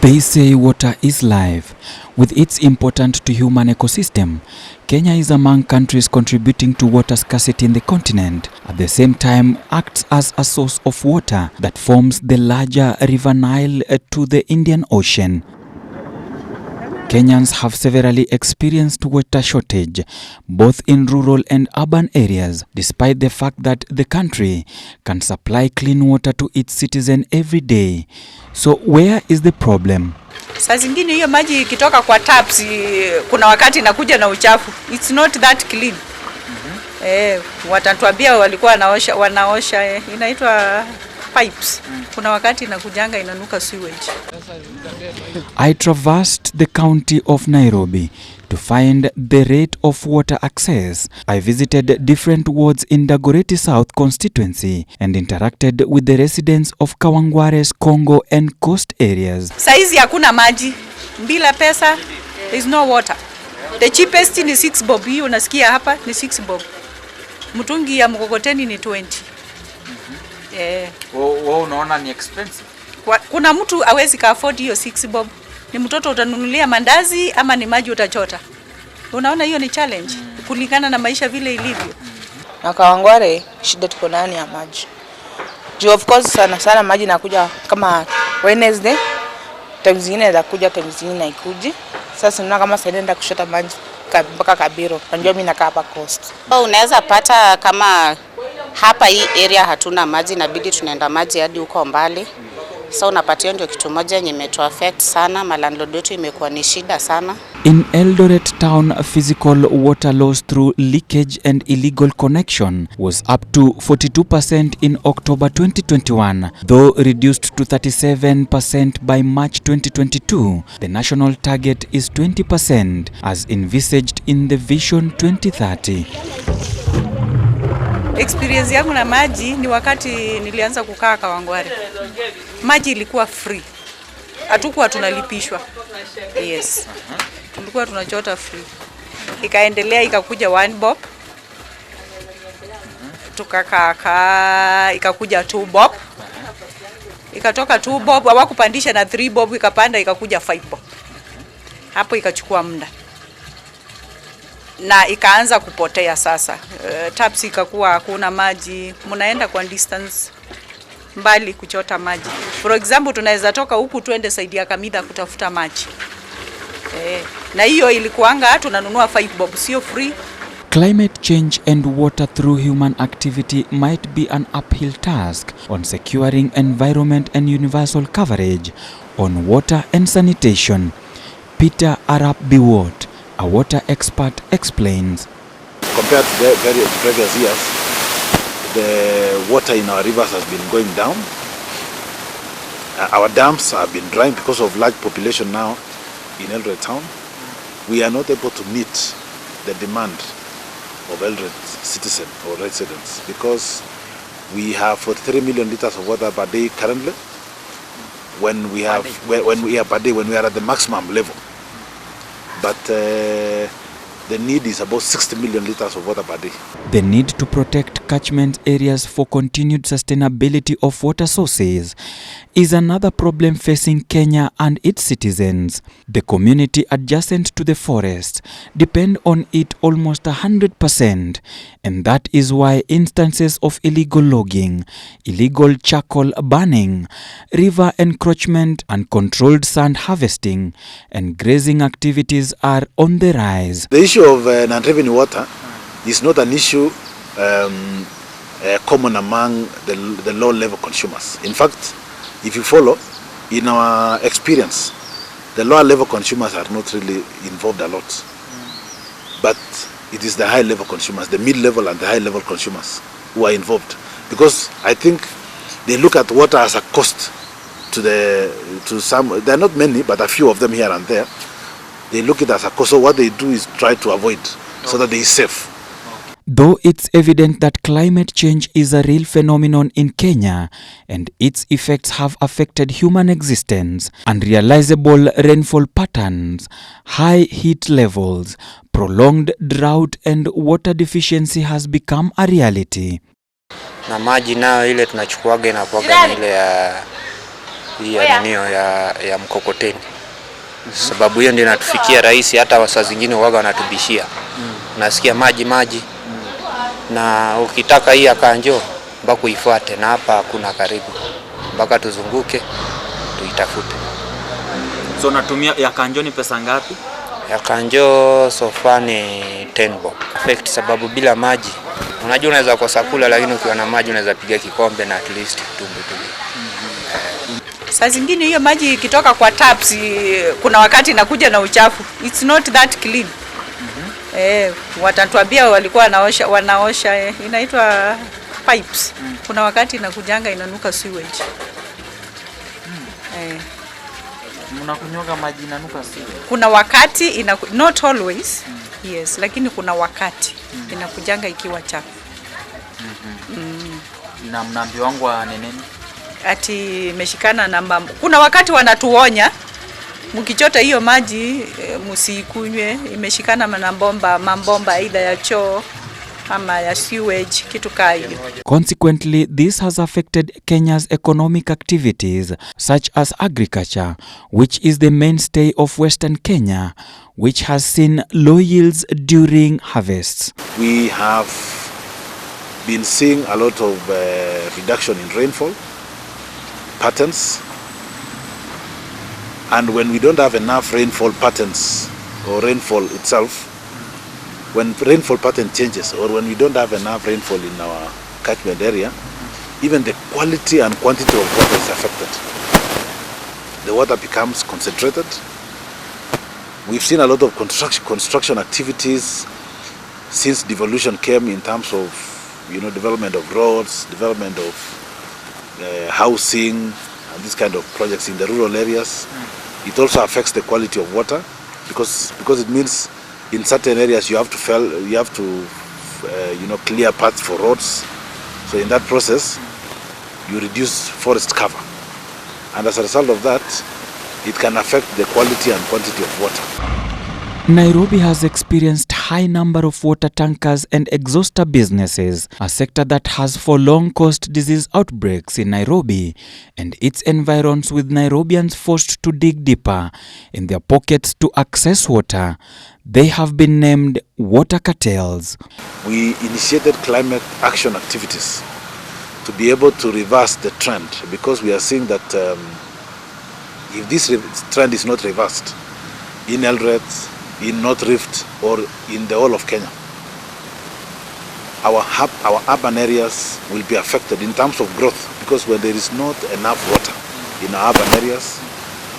They say water is life. With its importance to human ecosystem, Kenya is among countries contributing to water scarcity in the continent. At the same time, acts as a source of water that forms the larger River Nile to the Indian Ocean. Kenyans have severely experienced water shortage, both in rural and urban areas, despite the fact that the country can supply clean water to its citizens every day. So where is the problem? Saa zingine hiyo maji ikitoka kwa taps kuna wakati inakuja na uchafu. It's not that clean. Watatuambia walikuwa wanaosha inaitwa pipes. Kuna wakati inakujanga inanuka sewage. I traversed the county of Nairobi to find the rate of water access. I visited different wards in Dagoretti South constituency and interacted with the residents of Kawangware's Congo and coast areas. Saizi hakuna maji. Bila pesa, there is no water. The cheapest ni 6 bob. Hiyo unasikia hapa ni 6 bob. Mtungi ya mkokoteni ni 20. Wao unaona ni expensive. Kuna mtu hawezi ka afford hiyo 6 bob. Ni mtoto utanunulia mandazi ama ni maji utachota. Unaona hiyo ni challenge kulingana na maisha vile ilivyo. Na Kawangware shida tuko ndani ya maji. Of course sana maji nakuja kama Wednesday. Time zingine za kuja, time zingine haikuji. Sasa nina kama sasa kushota maji mpaka Kabiro. Unajua mimi nakaa hapa coast. Unaweza pata kama hapa hii area hatuna maji, inabidi tunaenda maji hadi huko mbali. So unapata ndio kitu moja yenye imetu affect sana, malandlord wetu imekuwa ni shida sana. In Eldoret town, physical water loss through leakage and illegal connection was up to 42% in October 2021, though reduced to 37% by March 2022. The national target is 20% as envisaged in the Vision 2030. Experience yangu na maji ni wakati nilianza kukaa Kawangware. Maji ilikuwa free. Hatukuwa tunalipishwa. Yes. Tulikuwa tunachota free. Ikaendelea ikakuja 1 bob. Tukakaa ikakuja 2 bob. Ikatoka 2 bob hawakupandisha na 3 bob ikapanda ikakuja 5 bob. Hapo ikachukua muda. Na ikaanza kupotea sasa. Taps ikakuwa hakuna maji, mnaenda kwa distance mbali kuchota maji. For example, tunaweza toka huku tuende side ya Kamidha kutafuta maji. Na hiyo ilikuanga tunanunua 5 bob, sio free. Climate change and water through human activity might be an uphill task on securing environment and universal coverage on water and sanitation. Peter Arap Biwot, a water expert, explains. Compared to the previous years, the water in our rivers has been going down. Our dams have been drying because of large population now in Eldoret town. We are not able to meet the demand of Eldoret citizens or residents because we have 43 million liters of water per day currently. When we are at the maximum level. But the need is about 60 million liters of water per day. The need to protect catchment areas for continued sustainability of water sources is another problem facing Kenya and its citizens. The community adjacent to the forest depend on it almost 100%, and that is why instances of illegal logging, illegal charcoal burning, river encroachment, uncontrolled sand harvesting, and grazing activities are on the rise. The issue of non-revenue water is not an issue common among the low-level consumers. In fact, if you follow, in our experience, the lower-level consumers are not really involved a lot. But it is the high-level consumers, the mid-level and the high-level consumers who are involved. Because I think they look at water as a cost to some. There are not many, but a few of them here and there. They look at it as a cost. So what they do is try to avoid so that they are safe. Though it's evident that climate change is a real phenomenon in Kenya and its effects have affected human existence, unrealizable rainfall patterns, high heat levels, prolonged drought and water deficiency has become a reality. Na maji nayo ile tunachukuaga inakuaga ile hii ya mkokoteni. Sababu hiyo ndio inatufikia rahisi, hata saa zingine waga wanatubishia. Nasikia maji. Na ukitaka hii akanjo mpaka uifuate, na hapa hakuna karibu. Mpaka tuzunguke tuitafute. So natumia ya kanjo ni pesa ngapi? Ya kanjo sofa ni 10 bob. Effect sababu bila maji unajua unaweza kosa kula, lakini ukiwa na maji unaweza piga kikombe na at least tumbo. Saa zingine hiyo maji ikitoka kwa taps kuna wakati inakuja na uchafu. It's not that clean. Watatuambia walikuwa wanaosha inaitwa pipes. Kuna wakati inakujanga inanuka sewage. Mnakunywa maji inanuka sewage. Kuna wakati not always. Yes, lakini kuna wakati inakujanga ikiwa chafu. Na mnaambiwa wangu nini? Ati imeshikana na mambo. Kuna wakati wanatuonya mkichota hiyo maji msikunywe, imeshikana na mabomba aidha ya choo ama ya sewage, kitu kama hiyo. Consequently, this has affected Kenya's economic activities such as agriculture, which is the mainstay of Western Kenya, which has seen low yields during harvests. We have been seeing a lot of reduction in rainfall patterns, and when we don't have enough rainfall patterns or rainfall itself, when rainfall pattern changes or when we don't have enough rainfall in our catchment area, even the quality and quantity of water is affected. The water becomes concentrated. We've seen a lot of construction activities since devolution came in terms of development of roads, development of housing and this kind of projects in the rural areas. It also affects the quality of water because it means in certain areas you have to clear paths for roads. So in that process you reduce forest cover, and as a result of that it can affect the quality and quantity of water. Nairobi has experienced high number of water tankers and exhauster businesses, a sector that has for long caused disease outbreaks in Nairobi and its environs, with Nairobians forced to dig deeper in their pockets to access water. They have been named water cartels. We initiated climate action activities to be able to reverse the trend, because we are seeing that if this trend is not reversed in Eldoret, in North Rift or in the whole of Kenya, our urban areas will be affected in terms of growth, because when there is not enough water in our urban areas,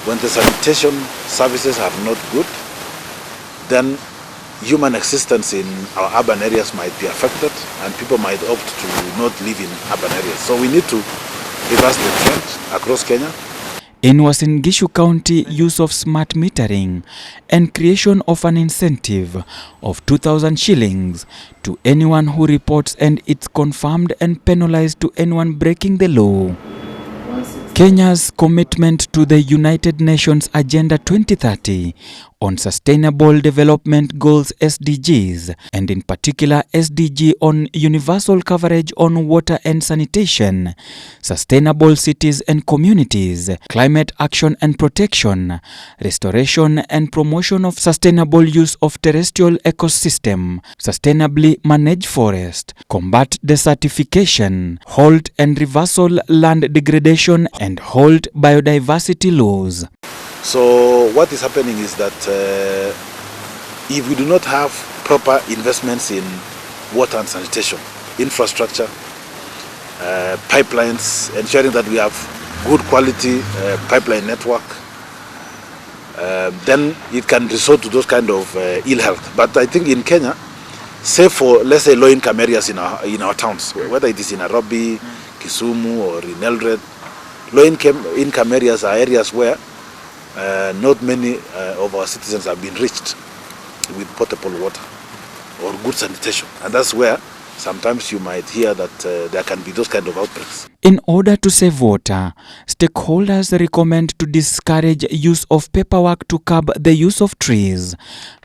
when the sanitation services are not good, then human existence in our urban areas might be affected and people might opt to not live in urban areas. So we need to reverse the trend across Kenya. In Uasin Gishu County, use of smart metering and creation of an incentive of 2,000 shillings to anyone who reports, and it's confirmed and penalized to anyone breaking the law. Kenya's commitment to the United Nations Agenda 2030 on Sustainable Development Goals SDGs, and in particular SDG on universal coverage on water and sanitation, sustainable cities and communities, climate action and protection, restoration and promotion of sustainable use of terrestrial ecosystem, sustainably manage forest, combat desertification, halt and reversal land degradation, and hold biodiversity laws. So what is happening is that if we do not have proper investments in water and sanitation, infrastructure, pipelines, ensuring that we have good quality pipeline network, then it can resort to those kind of ill health. But I think in Kenya, save for, let's say, low-income areas in our towns, whether it is in Nairobi, Kisumu, or in Eldoret, low-income areas are areas where not many of our citizens have been reached with potable water or good sanitation, and that's where sometimes you might hear that there can be those kind of outbreaks. In order to save water, stakeholders recommend to discourage use of paperwork to curb the use of trees,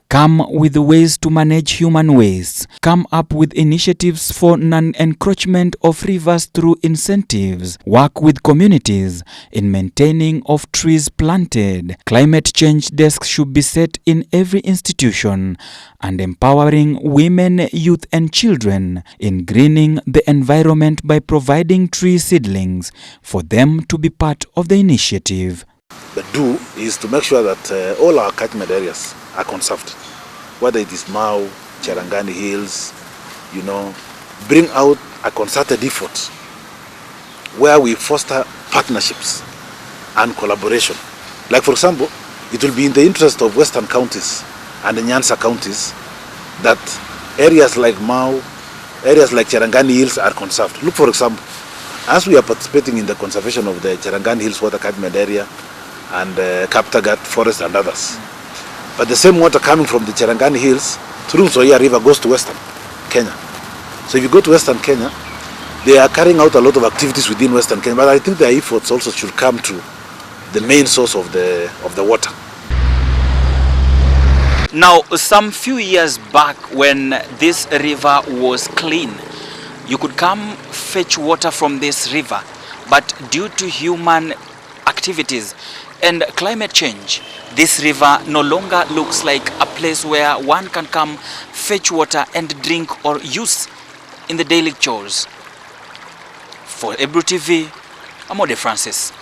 come with ways to manage human waste, come up with initiatives for non-encroachment of rivers through incentives, work with communities in maintaining of trees planted. Climate change desks should be set in every institution and empowering women, youth and children in greening the environment by providing tree seedlings for them to be part of the initiative. The do is to make sure that all our catchment areas are conserved, whether it is Mau, Cherangani Hills, bring out a concerted effort where we foster partnerships and collaboration. Like for example, it will be in the interest of Western counties and the Nyanza counties that areas like Mau, areas like Cherangani Hills are conserved. Look, for example, as we are participating in the conservation of the Cherangani Hills water catchment area and Kaptagat forest and others, but the same water coming from the Cherangani Hills through Nzoia River goes to Western Kenya. So if you go to Western Kenya, they are carrying out a lot of activities within Western Kenya, but I think their efforts also should come to the main source of the water. Now, some few years back when this river was clean, you could come fetch water from this river, but due to human activities and climate change, this river no longer looks like a place where one can come fetch water and drink or use in the daily chores. For Ebru TV, I'm Ode Francis.